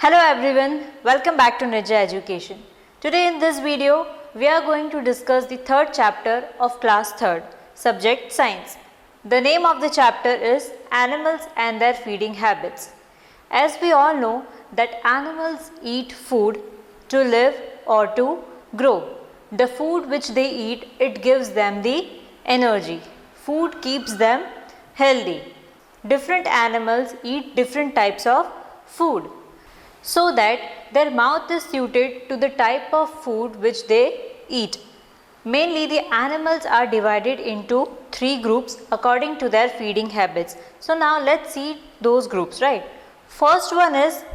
Hello everyone, welcome back to Nirja Education. Today in this video, we are going to discuss the third chapter of class 3rd, subject Science. The name of the chapter is Animals and Their Feeding Habits. As we all know that animals eat food to live or to grow. The food which they eat, it gives them the energy. Food keeps them healthy. Different animals eat different types of food, so that their mouth is suited to the type of food which they eat. Mainly the animals are divided into 3 groups according to their feeding habits. So now let's see those groups, right? First one is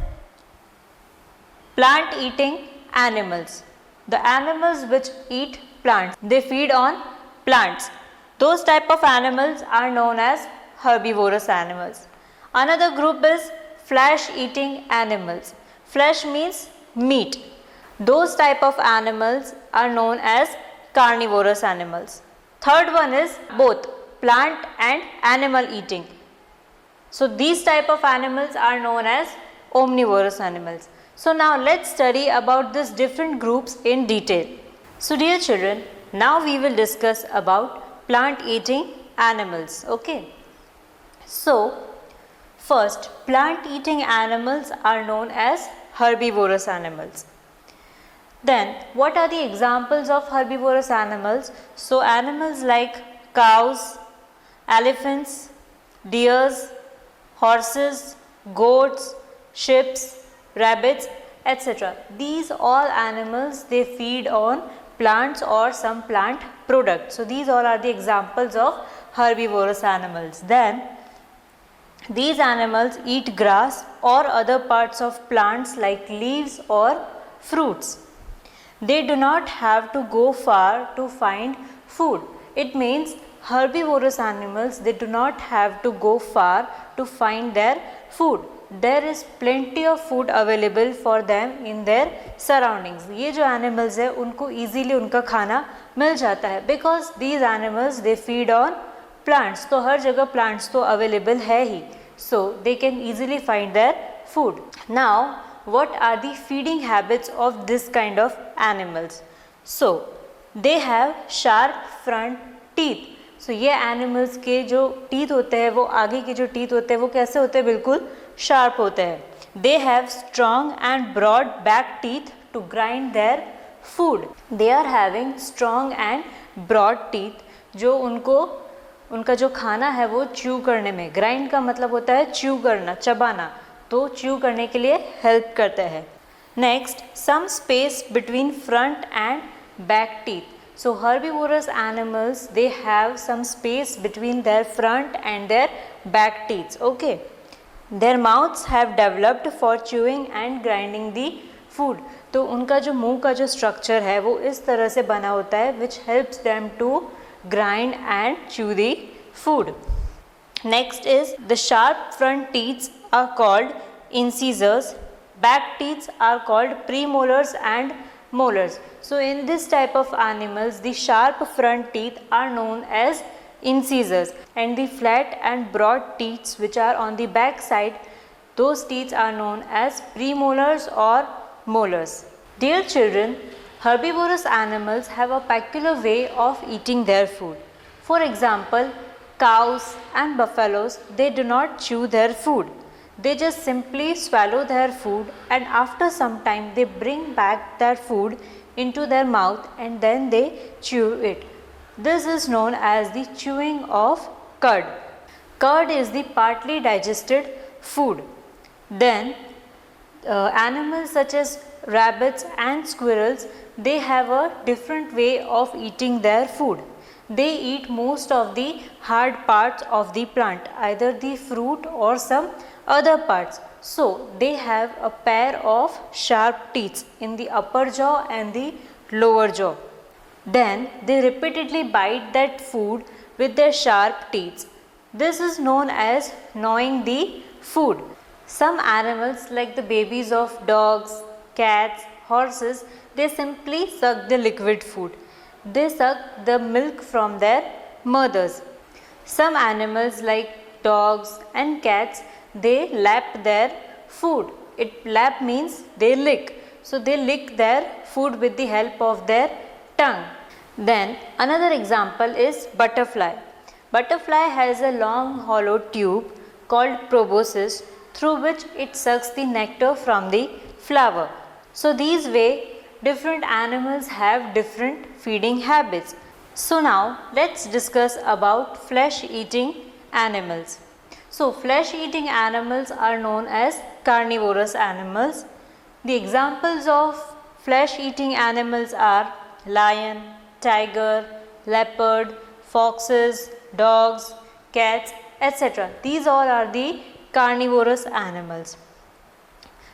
plant eating animals. The animals which eat plants, they feed on plants. Those type of animals are known as herbivorous animals. Another group is flesh eating animals. Flesh means meat. Those type of animals are known as carnivorous animals. Third one is both plant and animal eating. So these type of animals are known as omnivorous animals. So now let's study about these different groups in detail. So dear children, now we will discuss about plant eating animals. Okay. So first, plant eating animals are known as herbivorous animals. Then what are the examples of herbivorous animals? So animals like cows, elephants, deers, horses, goats, sheep, rabbits, etc. These all animals, they feed on plants or some plant products. So these all are the examples of herbivorous animals. Then these animals eat grass or other parts of plants like leaves or fruits. They do not have to go far to find food. It means herbivorous animals, they do not have to go far to find their food. There is plenty of food available for them in their surroundings. ये जो animals है उनको easily उनका खाना मिल जाता है because these animals they feed on plants. तो हर जगह plants तो available है ही. So they can easily find their food. Now what are the feeding habits of this kind of animals? So they have sharp front teeth. So ये animals के जो teeth होते हैं वो आगे के जो teeth होते हैं वो कैसे होते हैं? बिल्कुल sharp होते हैं. They have strong and broad back teeth to grind their food. They are having strong and broad teeth जो उनको उनका जो खाना है वो च्यू करने में, ग्राइंड का मतलब होता है च्यू करना, चबाना, तो च्यू करने के लिए हेल्प करते हैं. Next, some space between front and back teeth. So herbivorous animals they have some space between their front and their back teeth. Okay, their mouths have developed for chewing and grinding the food. तो उनका जो मुंह का जो structure है वो इस तरह से बना होता है which helps them to grind and chew the food. Next is the sharp front teeth are called incisors. Back teeth are called premolars and molars. So in this type of animals, the sharp front teeth are known as incisors, and the flat and broad teeth which are on the back side, those teeth are known as premolars or molars. Dear children, herbivorous animals have a peculiar way of eating their food. For example, cows and buffaloes, they do not chew their food. They just simply swallow their food, and after some time they bring back their food into their mouth and then they chew it. This is known as the chewing of curd. Curd is the partly digested food. Then animals such as rabbits and squirrels, they have a different way of eating their food. They eat most of the hard parts of the plant, either the fruit or some other parts. So they have a pair of sharp teeth in the upper jaw and the lower jaw. Then they repeatedly bite that food with their sharp teeth. This is known as gnawing the food. Some animals like the babies of dogs, cats, horses, they simply suck the liquid food. They suck the milk from their mothers. Some animals like dogs and cats, they lap their food Lap means they lick. So they lick their food with the help of their tongue. Then another example is butterfly. Butterfly has a long hollow tube called proboscis through which it sucks the nectar from the flower. So these way different animals have different feeding habits. So now let's discuss about flesh eating animals. So flesh eating animals are known as carnivorous animals. The examples of flesh eating animals are lion, tiger, leopard, foxes, dogs, cats, etc. These all are the carnivorous animals.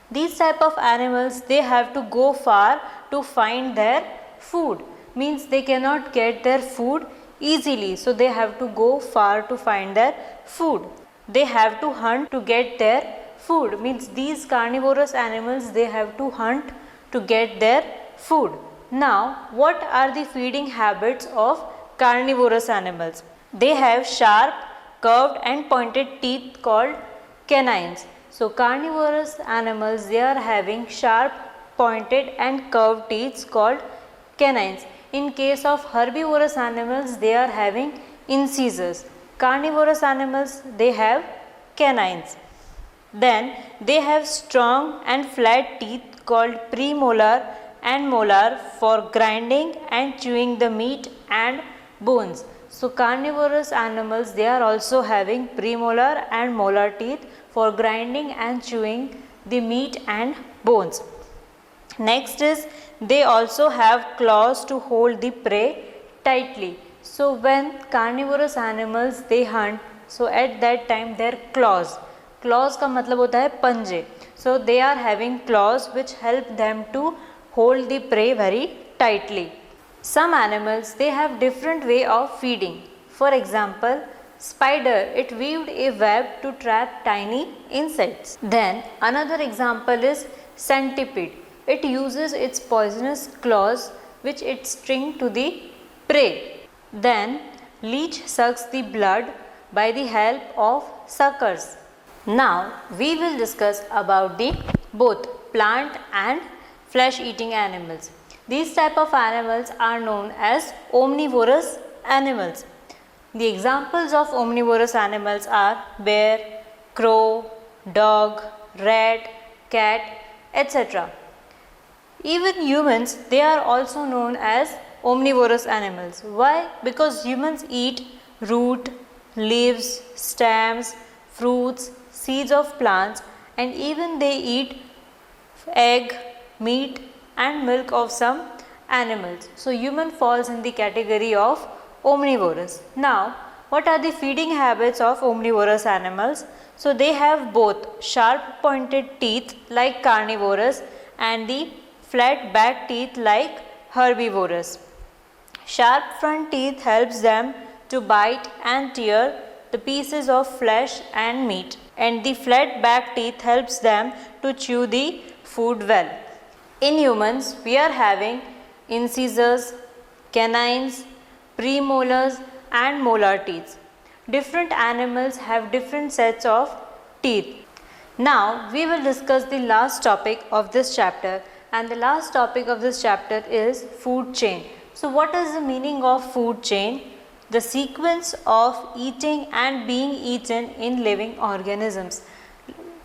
These type of animals, they have to go far to find their food, means they cannot get their food easily, so they have to go far to find their food. They have to hunt to get their food, means these carnivorous animals, they have to hunt to get their food. Now what are the feeding habits of carnivorous animals? They have sharp, curved and pointed teeth called canines. So carnivorous animals, they are having sharp, pointed and curved teeth called canines. In case of herbivorous animals, they are having incisors. Carnivorous animals, they have canines. Then they have strong and flat teeth called premolar and molar for grinding and chewing the meat and bones. So carnivorous animals, they are also having premolar and molar teeth for grinding and chewing the meat and bones. Next is they also have claws to hold the prey tightly. So when carnivorous animals they hunt, so at that time their claws का मतलब होता है पंजे. So they are having claws which help them to hold the prey very tightly. Some animals, they have different way of feeding. For example, spider, it weaved a web to trap tiny insects. Then another example is centipede. It uses its poisonous claws which it string to the prey. Then leech sucks the blood by the help of suckers. Now we will discuss about the both plant and flesh eating animals. These type of animals are known as omnivorous animals. The examples of omnivorous animals are bear, crow, dog, rat, cat, etc. Even humans, they are also known as omnivorous animals. Why? Because humans eat root, leaves, stems, fruits, seeds of plants, and even they eat egg, meat and milk of some animals. So human falls in the category of omnivorous. Now what are the feeding habits of omnivorous animals? So they have both sharp pointed teeth like carnivorous and the flat back teeth like herbivorous. Sharp front teeth helps them to bite and tear the pieces of flesh and meat, and the flat back teeth helps them to chew the food well. In humans, we are having incisors, canines, premolars and molar teeth. Different animals have different sets of teeth. Now we will discuss the last topic of this chapter, and the last topic of this chapter is food chain. So what is the meaning of food chain? The sequence of eating and being eaten in living organisms.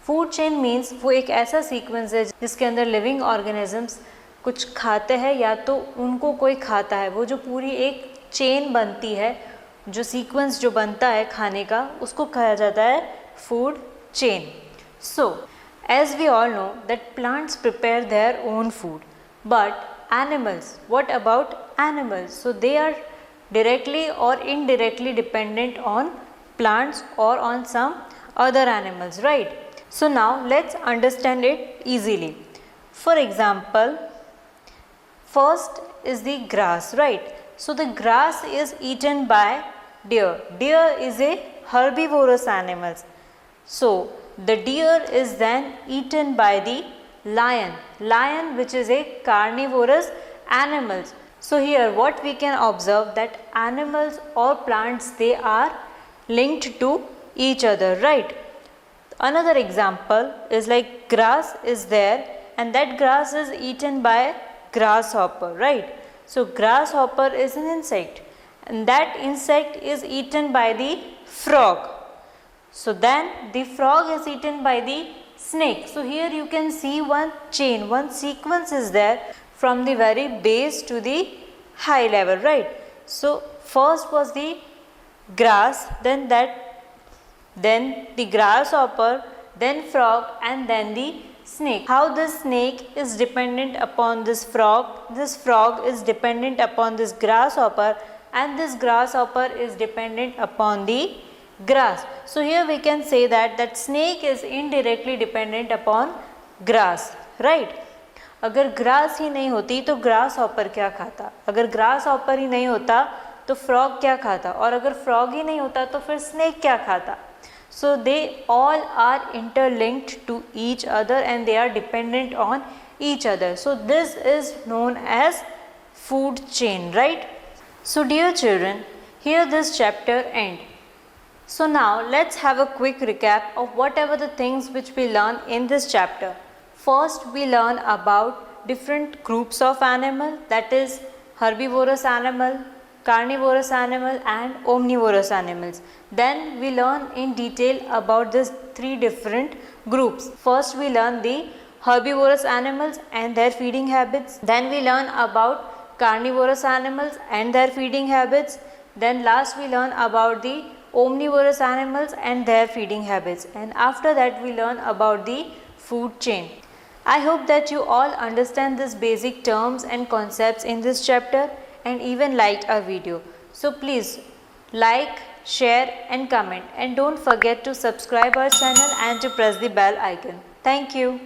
Food chain means वो एक ऐसा sequence है जिसके अंदर living organisms कुछ खाते हैं या तो उनको कोई खाता है. वो जो पूरी एक चेन बनती है, जो सीक्वेंस जो बनता है खाने का, उसको कहा जाता है food chain. So as we all know that plants prepare their own food, but animals, what about animals? So they are directly or indirectly dependent on plants or on some other animals, right? So now let's understand it easily. For example, first is the grass, right? So the grass is eaten by deer. Deer is a herbivorous animal. So the deer is then eaten by the lion. Lion, which is a carnivorous animal. So here what we can observe that animals or plants, they are linked to each other, right? Another example is like grass is there and that grass is eaten by grasshopper, right? So grasshopper is an insect and that insect is eaten by the frog. So then the frog is eaten by the snake. So here you can see one chain, one sequence is there from the very base to the high level, right? So first was the grass, then the grasshopper, then frog and then the snake. How this snake is dependent upon this frog is dependent upon this grasshopper and this grasshopper is dependent upon the grass. So here we can say that snake is indirectly dependent upon grass, right? अगर grass ही नहीं होती तो grass hopper क्या खाता, अगर grass hopper ही नहीं होता तो फ्रॉग क्या खाता, और अगर फ्रॉग ही नहीं होता तो फिर स्नेक क्या खाता. So they all are interlinked to each other and they are dependent on each other. So this is known as food chain, right? So dear children, here this chapter ends. So now let's have a quick recap of whatever the things which we learn in this chapter. First we learn about different groups of animal, that is herbivorous animal, carnivorous animal and omnivorous animals. Then we learn in detail about these three different groups. First we learn the herbivorous animals and their feeding habits. Then we learn about carnivorous animals and their feeding habits. Then last we learn about the omnivorous animals and their feeding habits. And after that we learn about the food chain. I hope that you all understand these basic terms and concepts in this chapter and even liked our video. So please like, share and comment, and don't forget to subscribe our channel and to press the bell icon. Thank you.